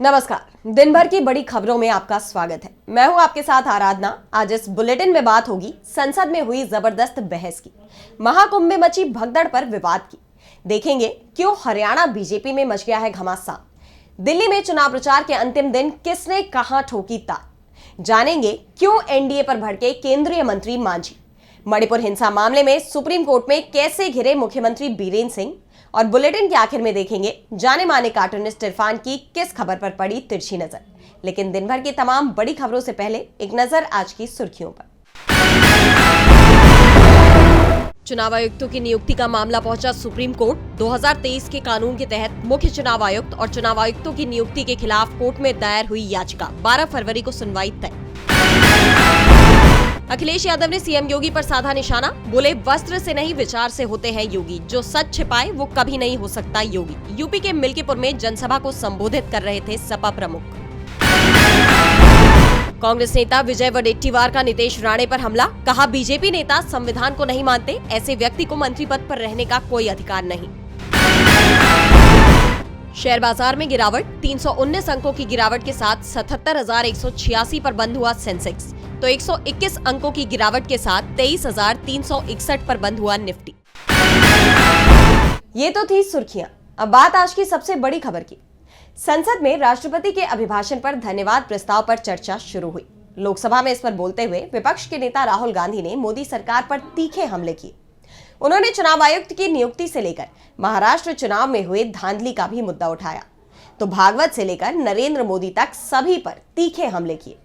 नमस्कार। दिन भर की बड़ी खबरों में आपका स्वागत है। मैं हूं आपके साथ आराधना। आज इस बुलेटिन में बात होगी संसद में हुई जबरदस्त बहस की, महाकुंभ में मची भगदड़ पर विवाद की। देखेंगे क्यों हरियाणा बीजेपी में मच गया है घमासान। दिल्ली में चुनाव प्रचार के अंतिम दिन किसने कहां ठोकी ताल। जानेंगे क्यों एनडीए पर भड़के केंद्रीय मंत्री मांझी। मणिपुर हिंसा मामले में सुप्रीम कोर्ट में कैसे घिरे मुख्यमंत्री बीरेंद्र सिंह। और बुलेटिन के आखिर में देखेंगे जाने माने कार्टूनिस्ट इरफान की किस खबर पर पड़ी तिरछी नजर। लेकिन दिन भर की तमाम बड़ी खबरों से पहले एक नजर आज की सुर्खियों पर। चुनाव आयुक्तों की नियुक्ति का मामला पहुंचा सुप्रीम कोर्ट। 2023 के कानून के तहत मुख्य चुनाव आयुक्त और चुनाव आयुक्तों की नियुक्ति के खिलाफ कोर्ट में दायर हुई याचिका 12 फरवरी को सुनवाई तय। अखिलेश यादव ने सीएम योगी पर साधा निशाना। बोले, वस्त्र से नहीं विचार से होते हैं योगी, जो सच छिपाए वो कभी नहीं हो सकता योगी। यूपी के मिल्कीपुर में जनसभा को संबोधित कर रहे थे सपा प्रमुख। कांग्रेस नेता विजय वडेट्टीवार का नीतीश राणे पर हमला। कहा, बीजेपी नेता संविधान को नहीं मानते, ऐसे व्यक्ति को मंत्री पद पर रहने का कोई अधिकार नहीं। शेयर बाजार में गिरावट। 319 अंकों की गिरावट के साथ 77,186 पर बंद हुआ सेंसेक्स, तो 121 अंकों की गिरावट के साथ 23,361 पर बंद हुआ निफ्टी। ये तो थी सुर्खियां। अब बात आज की सबसे बड़ी खबर की। संसद में राष्ट्रपति के अभिभाषण पर धन्यवाद प्रस्ताव पर चर्चा शुरू हुई। लोकसभा में इस पर बोलते हुए विपक्ष के नेता राहुल गांधी ने मोदी सरकार पर तीखे हमले किए। उन्होंने चुनाव आयुक्त की नियुक्ति से लेकर महाराष्ट्र चुनाव में हुए धांधली का भी मुद्दा उठाया, तो भागवत से लेकर नरेंद्र मोदी तक सभी पर तीखे हमले किए।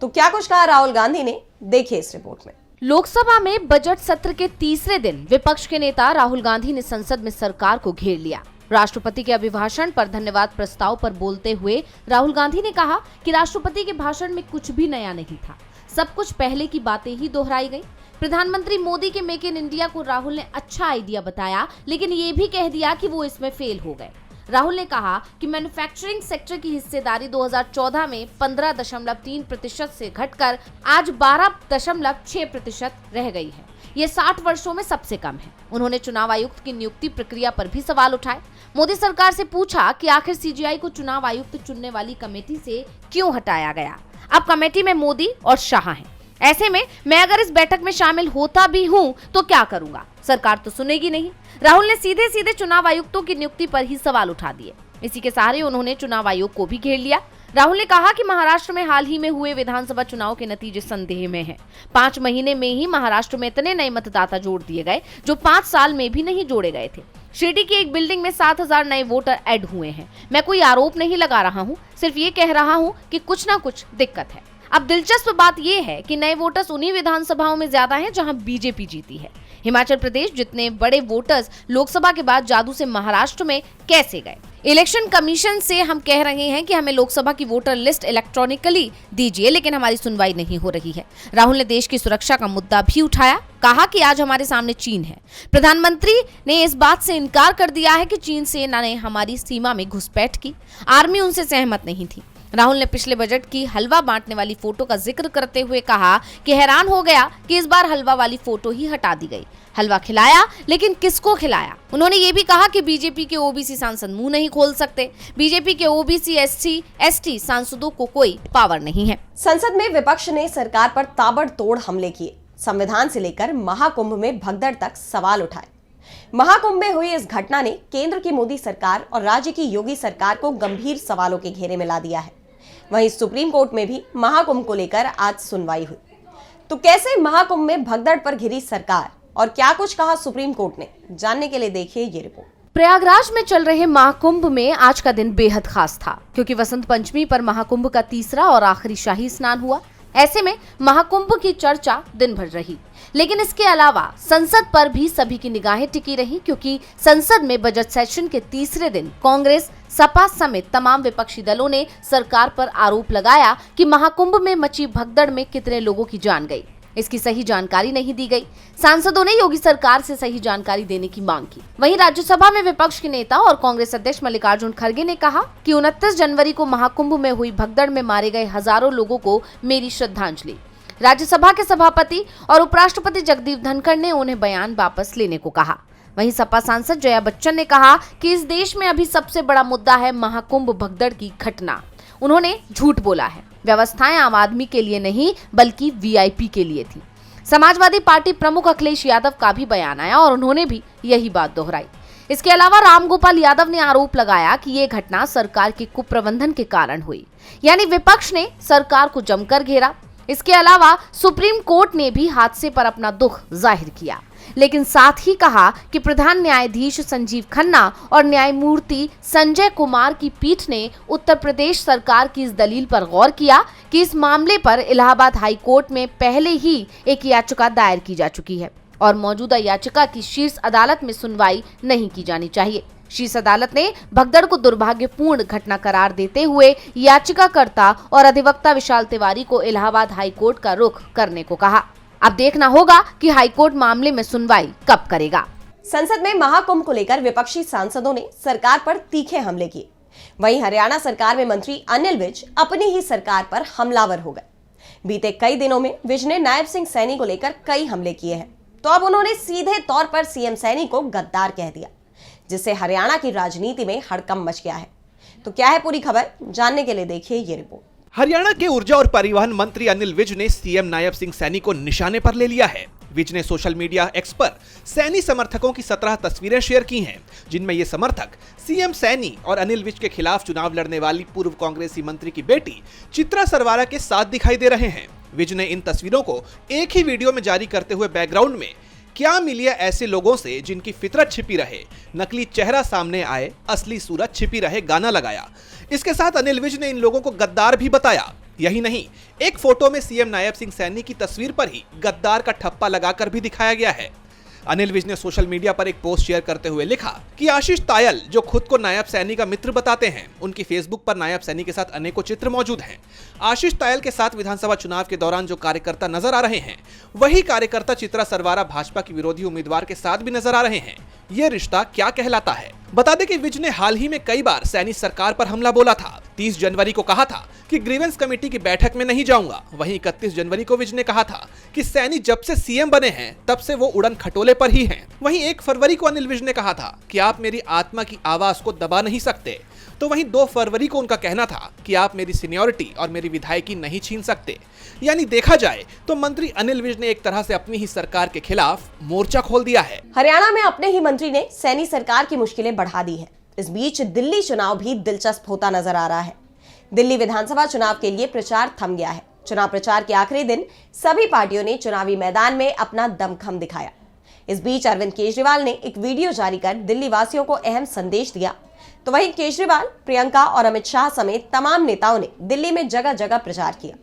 तो क्या कुछ कहा राहुल गांधी ने, देखिए इस रिपोर्ट में। लोकसभा में बजट सत्र के तीसरे दिन विपक्ष के नेता राहुल गांधी ने संसद में सरकार को घेर लिया। राष्ट्रपति के अभिभाषण पर धन्यवाद प्रस्ताव पर बोलते हुए राहुल गांधी ने कहा कि राष्ट्रपति के भाषण में कुछ भी नया नहीं था, सब कुछ पहले की बातें ही दोहराई गई। प्रधानमंत्री मोदी के मेक इन इंडिया को राहुल ने अच्छा आइडिया बताया, लेकिन ये भी कह दिया कि वो इसमें फेल हो गए। राहुल ने कहा कि मैन्युफैक्चरिंग सेक्टर की हिस्सेदारी 2014 में 15.3% से घटकर आज 12.6% रह गई है। ये 60 वर्षों में सबसे कम है। उन्होंने चुनाव आयुक्त की नियुक्ति प्रक्रिया पर भी सवाल उठाए। मोदी सरकार से पूछा कि आखिर सीजीआई को चुनाव आयुक्त चुनने वाली कमेटी से क्यों हटाया गया। अब कमेटी में मोदी और शाह हैं। ऐसे में मैं अगर इस बैठक में शामिल होता भी हूं तो क्या करूंगा, सरकार तो सुनेगी नहीं। राहुल ने सीधे सीधे चुनाव आयुक्तों की नियुक्ति पर ही सवाल उठा दिए। इसी के सहारे उन्होंने चुनाव आयोग को भी घेर लिया। राहुल ने कहा कि महाराष्ट्र में हाल ही में हुए विधानसभा चुनाव के नतीजे संदेह में हैं। 5 महीने में ही महाराष्ट्र में इतने नए मतदाता जोड़ दिए गए जो 5 साल में भी नहीं जोड़े गए थे। शिरडी की एक बिल्डिंग में 7,000 नए वोटर ऐड हुए हैं। मैं कोई आरोप नहीं लगा रहा हूँ, सिर्फ ये कह रहा हूँ कि कुछ ना कुछ दिक्कत है। अब दिलचस्प बात यह है कि नए वोटर्स उन्हीं विधानसभाओं में ज्यादा हैं जहां बीजेपी जीती है। हिमाचल प्रदेश जितने बड़े वोटर्स लोकसभा के बाद जादू से महाराष्ट्र में कैसे गए। इलेक्शन कमीशन से हम कह रहे हैं कि हमें लोकसभा की वोटर लिस्ट इलेक्ट्रॉनिकली दीजिए, लेकिन हमारी सुनवाई नहीं हो रही है। राहुल ने देश की सुरक्षा का मुद्दा भी उठाया। कहा कि आज हमारे सामने चीन है। प्रधानमंत्री ने इस बात से इनकार कर दिया है कि चीन सेना ने हमारी सीमा में घुसपैठ की। आर्मी उनसे सहमत नहीं थी। राहुल ने पिछले बजट की हलवा बांटने वाली फोटो का जिक्र करते हुए कहा कि हैरान हो गया कि इस बार हलवा वाली फोटो ही हटा दी गई। हलवा खिलाया, लेकिन किसको खिलाया। उन्होंने ये भी कहा कि बीजेपी के ओबीसी सांसद मुंह नहीं खोल सकते। बीजेपी के ओबीसी एसटी सांसदों को कोई पावर नहीं है। संसद में विपक्ष ने सरकार पर ताबड़तोड़ हमले किए। संविधान से लेकर महाकुंभ में भगदड़ तक सवाल उठाए। महाकुंभ में हुई इस घटना ने केंद्र की मोदी सरकार और राज्य की योगी सरकार को गंभीर सवालों के घेरे में ला दिया है। वहीं सुप्रीम कोर्ट में भी महाकुंभ को लेकर आज सुनवाई हुई। तो कैसे महाकुंभ में भगदड़ पर घिरी सरकार और क्या कुछ कहा सुप्रीम कोर्ट ने, जानने के लिए देखिए ये रिपोर्ट। प्रयागराज में चल रहे महाकुंभ में आज का दिन बेहद खास था, क्योंकि वसंत पंचमी पर महाकुंभ का तीसरा और आखिरी शाही स्नान हुआ। ऐसे में महाकुंभ की चर्चा दिन भर रही, लेकिन इसके अलावा संसद पर भी सभी की निगाहें टिकी रही, क्योंकि संसद में बजट सेशन के तीसरे दिन कांग्रेस, सपा समेत तमाम विपक्षी दलों ने सरकार पर आरोप लगाया कि महाकुंभ में मची भगदड़ में कितने लोगों की जान गई। इसकी सही जानकारी नहीं दी गई। सांसदों ने योगी सरकार से सही जानकारी देने की मांग की। वहीं राज्यसभा में विपक्ष के नेता और कांग्रेस अध्यक्ष मल्लिकार्जुन खड़गे ने कहा कि 29 जनवरी को महाकुंभ में हुई भगदड़ में मारे गए हजारों लोगों को मेरी श्रद्धांजलि। राज्यसभा के सभापति और उपराष्ट्रपति जगदीप धनखड़ ने उन्हें बयान वापस लेने को कहा। वहीं सपा सांसद जया बच्चन ने कहा कि इस देश में अभी सबसे बड़ा मुद्दा है महाकुंभ भगदड़ की घटना। उन्होंने झूठ बोला है। व्यवस्थाएं आम आदमी के लिए नहीं बल्कि वीआईपी के लिए थी। समाजवादी पार्टी प्रमुख अखिलेश यादव का भी बयान आया और उन्होंने भी यही बात दोहराई। इसके अलावा रामगोपाल यादव ने आरोप लगाया कि ये घटना सरकार के कुप्रबंधन के कारण हुई, यानी विपक्ष ने सरकार को जमकर घेरा। इसके अलावा सुप्रीम कोर्ट ने भी हादसे पर अपना दुख जाहिर किया, लेकिन साथ ही कहा कि प्रधान न्यायाधीश संजीव खन्ना और न्यायमूर्ति संजय कुमार की पीठ ने उत्तर प्रदेश सरकार की इस दलील पर गौर किया कि इस मामले पर इलाहाबाद हाई कोर्ट में पहले ही एक याचिका दायर की जा चुकी है और मौजूदा याचिका की शीर्ष अदालत में सुनवाई नहीं की जानी चाहिए। शीर्ष अदालत ने भगदड़ को दुर्भाग्यपूर्ण घटना करार देते हुए याचिकाकर्ता और अधिवक्ता विशाल तिवारी को इलाहाबाद हाई कोर्ट का रुख करने को कहा। अब देखना होगा कि हाईकोर्ट मामले में सुनवाई कब करेगा। संसद में महाकुंभ को लेकर विपक्षी सांसदों ने सरकार पर तीखे हमले किए। वहीं हरियाणा सरकार में मंत्री अनिल विज अपनी ही सरकार पर हमलावर हो गए। बीते कई दिनों में विज ने नायब सिंह सैनी को लेकर कई हमले किए हैं, तो अब उन्होंने सीधे तौर पर सीएम सैनी को गद्दार कह दिया, जिससे हरियाणा की राजनीति में हड़कंप मच गया है। तो क्या है पूरी खबर, जानने के लिए देखिए ये रिपोर्ट। हरियाणा के ऊर्जा और परिवहन मंत्री अनिल विज ने सीएम नायब सिंह सैनी को निशाने पर ले लिया है। विज ने सोशल मीडिया एक्स पर सैनी समर्थकों की 17 तस्वीरें शेयर की हैं, जिनमें ये समर्थक सीएम सैनी और अनिल विज के खिलाफ चुनाव लड़ने वाली पूर्व कांग्रेसी मंत्री की बेटी चित्रा सरवारा के साथ दिखाई दे रहे हैं। विज ने इन तस्वीरों को एक ही वीडियो में जारी करते हुए बैकग्राउंड में क्या मिलिए ऐसे लोगों से जिनकी फितरत छिपी रहे, नकली चेहरा सामने आए, असली सूरत छिपी रहे गाना लगाया। इसके साथ अनिल विज ने इन लोगों को गद्दार भी बताया। यही नहीं, एक फोटो में सीएम नायब सिंह सैनी की तस्वीर पर ही गद्दार का ठप्पा लगाकर भी दिखाया गया है। अनिल विज ने सोशल मीडिया पर एक पोस्ट शेयर करते हुए लिखा कि आशीष तायल, जो खुद को नायब सैनी का मित्र बताते हैं, उनकी फेसबुक पर नायब सैनी के साथ अनेकों चित्र मौजूद हैं। आशीष तायल के साथ विधानसभा चुनाव के दौरान जो कार्यकर्ता नजर आ रहे हैं, वही कार्यकर्ता चित्रा सरवारा भाजपा की विरोधी उम्मीदवार के साथ भी नजर आ रहे हैं। ये रिश्ता क्या कहलाता है? बता दें कि विज ने हाल ही में कई बार सैनी सरकार पर हमला बोला था। 30 जनवरी को कहा था कि ग्रीवेंस कमेटी की बैठक में नहीं जाऊंगा। वहीं 31 जनवरी को विज ने कहा था कि सैनी जब से सीएम बने हैं तब से वो उड़न खटोले पर ही हैं। वहीं 1 फरवरी को अनिल विज ने कहा था कि आप मेरी आत्मा की आवाज को दबा नहीं सकते। तो वहीं 2 फरवरी को उनका कहना था कि आप मेरी सीनियरिटी और मेरी विधायकी नहीं छीन सकते। यानी देखा जाए तो मंत्री अनिल विज ने एक तरह से अपनी ही सरकार के खिलाफ मोर्चा खोल दिया है। हरियाणा में अपने ही मंत्री ने सैनी सरकार की मुश्किलें बढ़ा दी हैं। इस बीच दिल्ली चुनाव भी दिलचस्प होता नजर आ रहा है। दिल्ली विधानसभा चुनाव के लिए प्रचार थम गया है। चुनाव प्रचार के आखिरी दिन सभी पार्टियों ने चुनावी मैदान में अपना दमखम दिखाया। इस बीच अरविंद केजरीवाल ने एक वीडियो जारी कर दिल्ली वासियों को अहम संदेश दिया। तो वहीं केजरीवाल, प्रियंका और अमित शाह समेत तमाम नेताओं ने दिल्ली में जगह जगह प्रचार किया।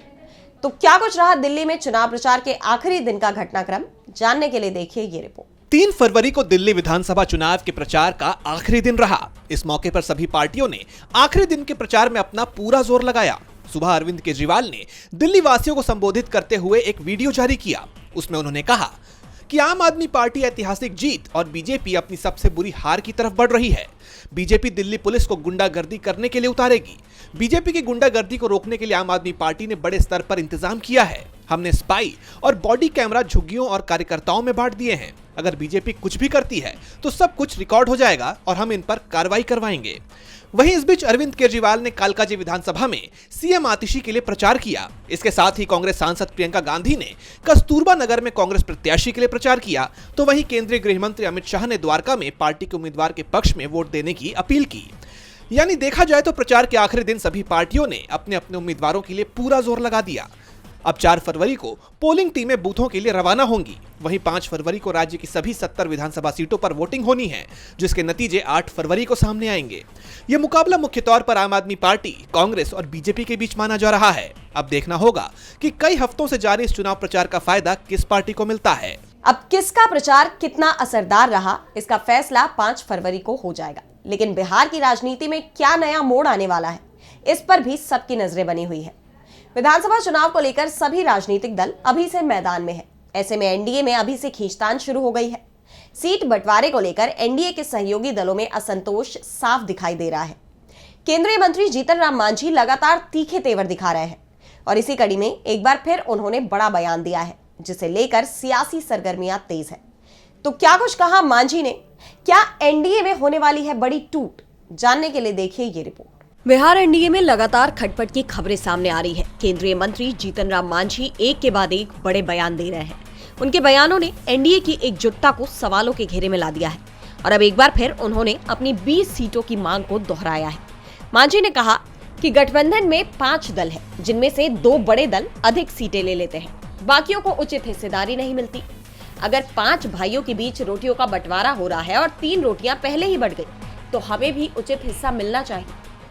तो क्या कुछ रहा दिल्ली में चुनाव प्रचार के आखिरी दिन का घटनाक्रम, जानने के लिए देखिए ये रिपोर्ट। 3 फरवरी को दिल्ली विधानसभा चुनाव के प्रचार का आखिरी दिन रहा। इस मौके पर सभी पार्टियों ने आखिरी दिन के प्रचार में अपना पूरा जोर लगाया। सुबह अरविंद केजरीवाल ने दिल्ली वासियों को संबोधित करते हुए एक वीडियो जारी किया। उसमें उन्होंने कहा कि आम आदमी पार्टी ऐतिहासिक जीत और बीजेपी अपनी सबसे बुरी हार की तरफ बढ़ रही है। बीजेपी दिल्ली पुलिस को गुंडागर्दी करने के लिए उतारेगी। बीजेपी की गुंडागर्दी को रोकने के लिए आम आदमी पार्टी ने बड़े स्तर पर इंतजाम किया है। हमने स्पाई और बॉडी कैमरा झुग्गियों और कार्यकर्ताओं में बांट दिए हैं। अगर बीजेपी कुछ भी करती है तो सब कुछ रिकॉर्ड हो जाएगा और हम इन पर कार्रवाई करवाएंगे। वहीं इस बीच अरविंद केजरीवाल ने कालकाजी विधानसभा में सीएम आतिशी के लिए प्रचार किया। इसके साथ ही कांग्रेस सांसद प्रियंका गांधी ने कस्तूरबा नगर में कांग्रेस प्रत्याशी के लिए प्रचार किया। तो वहीं केंद्रीय गृह मंत्री अमित शाह ने द्वारका में पार्टी के उम्मीदवार के पक्ष में वोट देने की अपील की। यानी देखा जाए तो प्रचार के आखिरी दिन सभी पार्टियों ने अपने अपने उम्मीदवारों के लिए पूरा जोर लगा दिया। अब 4 फरवरी को पोलिंग टीमें बूथों के लिए रवाना होंगी। वहीं 5 फरवरी को राज्य की सभी 70 विधानसभा सीटों पर वोटिंग होनी है, जिसके नतीजे 8 फरवरी को सामने आएंगे। यह मुकाबला मुख्य तौर पर आम आदमी पार्टी, कांग्रेस और बीजेपी के बीच माना जा रहा है। अब देखना होगा कि कई हफ्तों से जारी इस चुनाव प्रचार का फायदा किस पार्टी को मिलता है। अब किसका प्रचार कितना असरदार रहा, इसका फैसला 5 फरवरी को हो जाएगा। लेकिन बिहार की राजनीति में क्या नया मोड़ आने वाला है, इस पर भी सबकी नजरें बनी हुई है। विधानसभा चुनाव को लेकर सभी राजनीतिक दल अभी से मैदान में है। ऐसे में एनडीए में अभी से खींचतान शुरू हो गई है। सीट बंटवारे को लेकर एनडीए के सहयोगी दलों में असंतोष साफ दिखाई दे रहा है। केंद्रीय मंत्री जीतन राम मांझी लगातार तीखे तेवर दिखा रहे हैं और इसी कड़ी में एक बार फिर उन्होंने बड़ा बयान दिया है, जिसे लेकर सियासी सरगर्मियां तेज है। तो क्या कुछ कहा मांझी ने? क्या एनडीए में होने वाली है बड़ी टूट? जानने के लिए देखिए ये रिपोर्ट। बिहार एनडीए में लगातार खटपट की खबरें सामने आ रही है। केंद्रीय मंत्री जीतन राम मांझी एक के बाद एक बड़े बयान दे रहे हैं। उनके बयानों ने एनडीए की एकजुटता को सवालों के घेरे में ला दिया है और अब एक बार फिर उन्होंने अपनी 20 सीटों की मांग को दोहराया है। मांझी ने कहा कि गठबंधन में 5 दल है, जिनमें से 2 बड़े दल अधिक सीटें ले लेते हैं, बाकियों को उचित हिस्सेदारी नहीं मिलती। अगर 5 भाइयों के बीच रोटियों का बंटवारा हो रहा है और 3 रोटियां पहले ही बढ़ गई, तो हमें भी उचित हिस्सा मिलना चाहिए।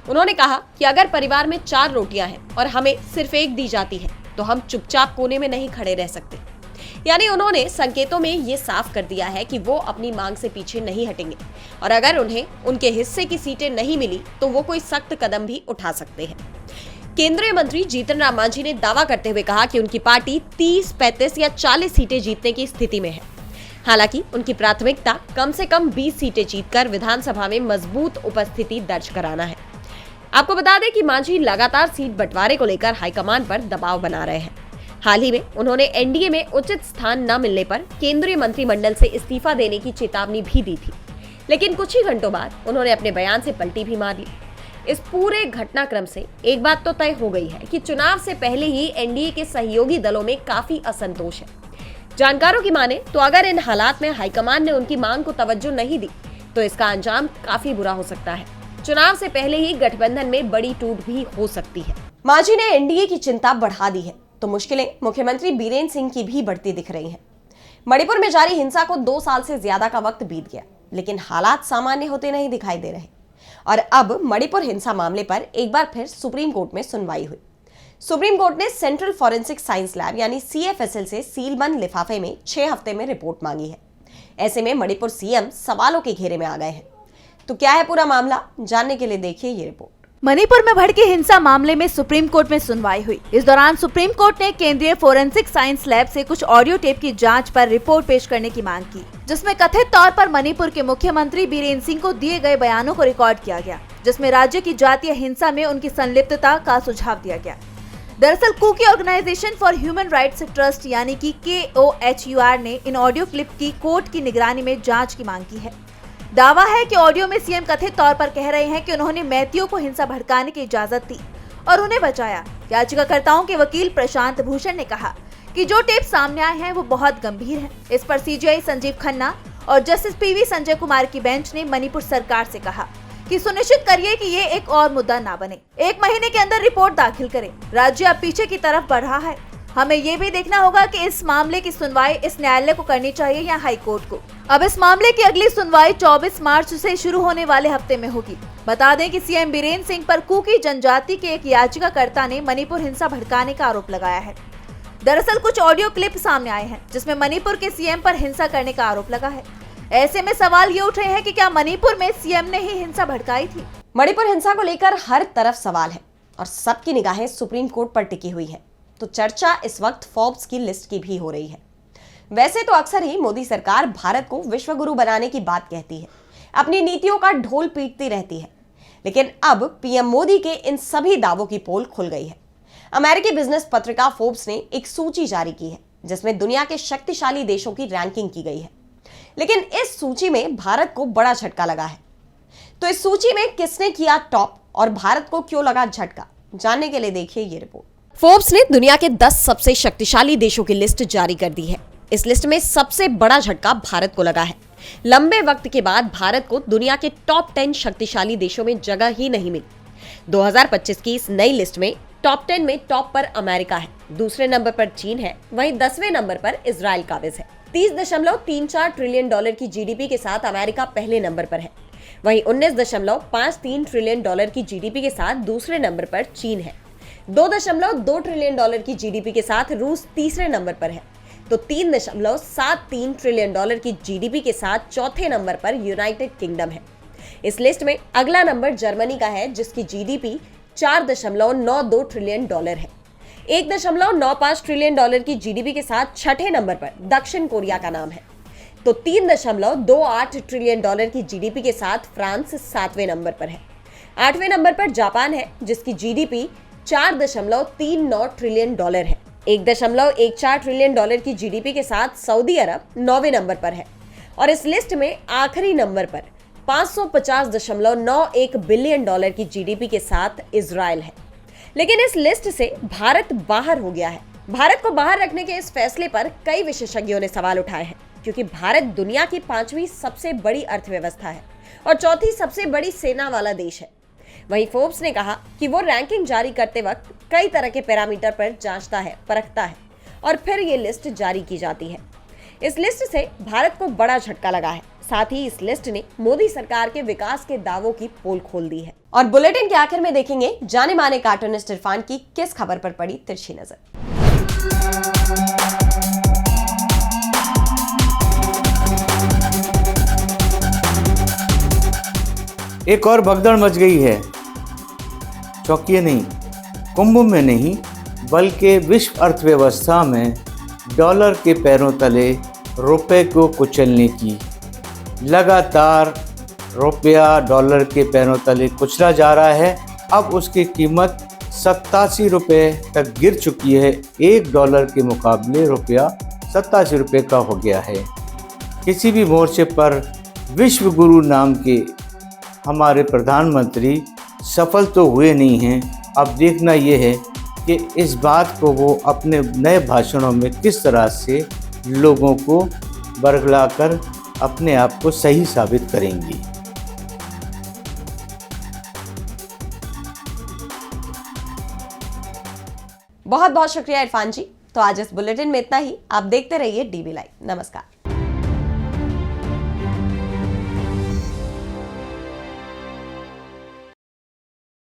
उन्होंने कहा कि अगर परिवार में 4 रोटियां हैं और हमें सिर्फ 1 दी जाती है, तो हम चुपचाप कोने में नहीं खड़े रह सकते। यानी उन्होंने संकेतों में ये साफ कर दिया है कि वो अपनी मांग से पीछे नहीं हटेंगे और अगर उन्हें उनके हिस्से की सीटें नहीं मिली तो वो कोई सख्त कदम भी उठा सकते हैं। केंद्रीय मंत्री जीतन राम मांझी ने दावा करते हुए कहा कि उनकी पार्टी 30, 35 या 40 सीटें जीतने की स्थिति में है। हालांकि उनकी प्राथमिकता कम से कम 20 सीटें जीतकर विधानसभा में मजबूत उपस्थिति दर्ज कराना है। आपको बता दें कि मांझी लगातार सीट बंटवारे को लेकर हाईकमान पर दबाव बना रहे हैं। हाल ही में उन्होंने एनडीए में उचित स्थान न मिलने पर केंद्रीय मंत्रिमंडल से इस्तीफा देने की चेतावनी भी दी थी, लेकिन कुछ ही घंटों बाद उन्होंने अपने बयान से पलटी भी मार ली। इस पूरे घटनाक्रम से एक बात तो तय हो गई है कि चुनाव से पहले ही एनडीए के सहयोगी दलों में काफी असंतोष है। जानकारों की माने तो अगर इन हालात में हाईकमान ने उनकी मांग को तवज्जो नहीं दी तो इसका अंजाम काफी बुरा हो सकता है। चुनाव से पहले ही गठबंधन में बड़ी टूट भी हो सकती है। मांझी ने एनडीए की चिंता बढ़ा दी है तो मुश्किलें मुख्यमंत्री बीरेन सिंह की भी बढ़ती दिख रही हैं। मणिपुर में जारी हिंसा को 2 साल से ज्यादा का वक्त बीत गया, लेकिन हालात सामान्य होते नहीं दिखाई दे रहे और अब मणिपुर हिंसा मामले पर एक बार फिर सुप्रीम कोर्ट में सुनवाई हुई। सुप्रीम कोर्ट ने सेंट्रल फॉरेंसिक साइंस लैब यानी CFSL से सीलबंद लिफाफे में 6 हफ्ते में रिपोर्ट मांगी है। ऐसे में मणिपुर सीएम सवालों के घेरे में आ गए हैं। तो क्या है पूरा मामला? जानने के लिए देखिए ये रिपोर्ट। मणिपुर में भड़की हिंसा मामले में सुप्रीम कोर्ट में सुनवाई हुई। इस दौरान सुप्रीम कोर्ट ने केंद्रीय फोरेंसिक साइंस लैब से कुछ ऑडियो टेप की जांच पर रिपोर्ट पेश करने की मांग की, जिसमें कथित तौर पर मणिपुर के मुख्यमंत्री बीरेन सिंह को दिए गए बयानों को रिकॉर्ड किया गया, जिसमें राज्य की जातीय हिंसा में उनकी संलिप्तता का सुझाव दिया गया। दरअसल Kuki organisation for human rights trust यानी कि KOHUR ने इन ऑडियो क्लिप की कोर्ट की निगरानी में जाँच की मांग की है। दावा है कि ऑडियो में सीएम कथित तौर पर कह रहे हैं कि उन्होंने मैथियों को हिंसा भड़काने की इजाजत दी और उन्हें बचाया। याचिकाकर्ताओं के वकील प्रशांत भूषण ने कहा कि जो टेप सामने आए हैं वो बहुत गंभीर है। इस पर CJI संजीव खन्ना और जस्टिस PV संजय कुमार की बेंच ने मणिपुर सरकार से कहा कि सुनिश्चित करिए कि ये एक और मुद्दा ना बने। 1 महीने के अंदर रिपोर्ट दाखिल करें। राज्य अब पीछे की तरफ बढ़ रहा है। हमें ये भी देखना होगा कि इस मामले की सुनवाई इस न्यायालय को करनी चाहिए या हाई कोर्ट को। अब इस मामले की अगली सुनवाई 24 मार्च से शुरू होने वाले हफ्ते में होगी। बता दें कि सीएम बीरेन सिंह पर कुकी जनजाति के एक याचिकाकर्ता ने मणिपुर हिंसा भड़काने का आरोप लगाया है। दरअसल कुछ ऑडियो क्लिप सामने आए हैं जिसमें मणिपुर के सीएम पर हिंसा करने का आरोप लगा है। ऐसे में सवाल ये उठ रहे हैं कि क्या मणिपुर में सीएम ने ही हिंसा भड़काई थी? मणिपुर हिंसा को लेकर हर तरफ सवाल है और सबकी निगाहें सुप्रीम कोर्ट पर टिकी हुई है। तो चर्चा इस वक्त फोर्ब्स की लिस्ट की भी हो रही है। वैसे तो अक्सर ही मोदी सरकार भारत को विश्व गुरु बनाने की बात कहती है, अपनी नीतियों का ढोल पीटती रहती है, लेकिन अब पीएम मोदी के इन सभी दावों की पोल खुल गई है। अमेरिकी बिजनेस पत्रिका फोर्ब्स ने एक सूची जारी की है जिसमें दुनिया के शक्तिशाली देशों की रैंकिंग की गई है, लेकिन इस सूची में भारत को बड़ा झटका लगा है। तो इस सूची में किसने किया टॉप और भारत को क्यों लगा झटका? जानने के लिए देखिए ये रिपोर्ट। फोर्ब्स ने दुनिया के 10 सबसे शक्तिशाली देशों की लिस्ट जारी कर दी है। इस लिस्ट में सबसे बड़ा झटका भारत को लगा है। लंबे वक्त के बाद भारत को दुनिया के टॉप 10 शक्तिशाली देशों में जगह ही नहीं मिली। 2025 की इस नई लिस्ट में टॉप 10 में टॉप पर अमेरिका है, दूसरे नंबर पर चीन है, वहीं 10वें नंबर पर इजराइल काबिज है। $30.34 ट्रिलियन की जीडीपी के साथ अमेरिका पहले नंबर पर है, वहीं $19.53 ट्रिलियन की जीडीपी के साथ दूसरे नंबर पर चीन है। $2.2 ट्रिलियन की जीडीपी के साथ रूस तीसरे नंबर पर है, तो $3.73 ट्रिलियन की जीडीपी के साथ चौथे नंबर पर यूनाइटेड किंगडम है। इस लिस्ट में अगला नंबर जर्मनी का है जिसकी जीडीपी $4.92 ट्रिलियन है। $1.95 ट्रिलियन की जीडीपी के साथ छठे नंबर पर दक्षिण कोरिया का नाम है, तो $3.28 ट्रिलियन की जीडीपी के साथ फ्रांस 7वें नंबर पर है। 8वें नंबर पर जापान है जिसकी जीडीपी $4.39 ट्रिलियन है। $1.14 ट्रिलियन की जीडीपी के साथ सऊदी अरब 9वें नंबर पर है। और इस लिस्ट में आखिरी नंबर पर 550.91 बिलियन डॉलर की जीडीपी के साथ इजराइल है। लेकिन इस लिस्ट से भारत बाहर हो गया है। भारत को बाहर रखने के इस फैसले पर कई विशेषज्ञों ने सवाल उठाए हैं, क्योंकि भारत दुनिया की 5वीं सबसे बड़ी अर्थव्यवस्था है और 4थी सबसे बड़ी सेना वाला देश है। वहीं फोर्ब्स ने कहा कि वो रैंकिंग जारी करते वक्त कई तरह के पैरामीटर पर जांचता है, परखता है और फिर ये लिस्ट जारी की जाती है। इस लिस्ट से भारत को बड़ा झटका लगा है। साथ ही इस लिस्ट ने मोदी सरकार के विकास के दावों की पोल खोल दी है। और बुलेटिन के आखिर में देखेंगे जाने माने कार्टूनिस्ट इरफान की किस खबर पर पड़ी तिरछी नजर। एक और भगदड़ मच गई है। चौंकिए नहीं, कुंभ में नहीं बल्कि विश्व अर्थव्यवस्था में डॉलर के पैरों तले रुपए को कुचलने की। लगातार रुपया डॉलर के पैरों तले कुचला जा रहा है। अब उसकी कीमत 87 रुपये तक गिर चुकी है। $1 के मुकाबले रुपया 87 रुपये का हो गया है। किसी भी मोर्चे पर विश्व गुरु नाम के हमारे प्रधानमंत्री सफल तो हुए नहीं हैं। अब देखना ये है कि इस बात को वो अपने नए भाषणों में किस तरह से लोगों को बरगलाकर अपने आप को सही साबित करेंगी। बहुत बहुत शुक्रिया इरफान जी। तो आज इस बुलेटिन में इतना ही। आप देखते रहिए डीबी लाइव। नमस्कार।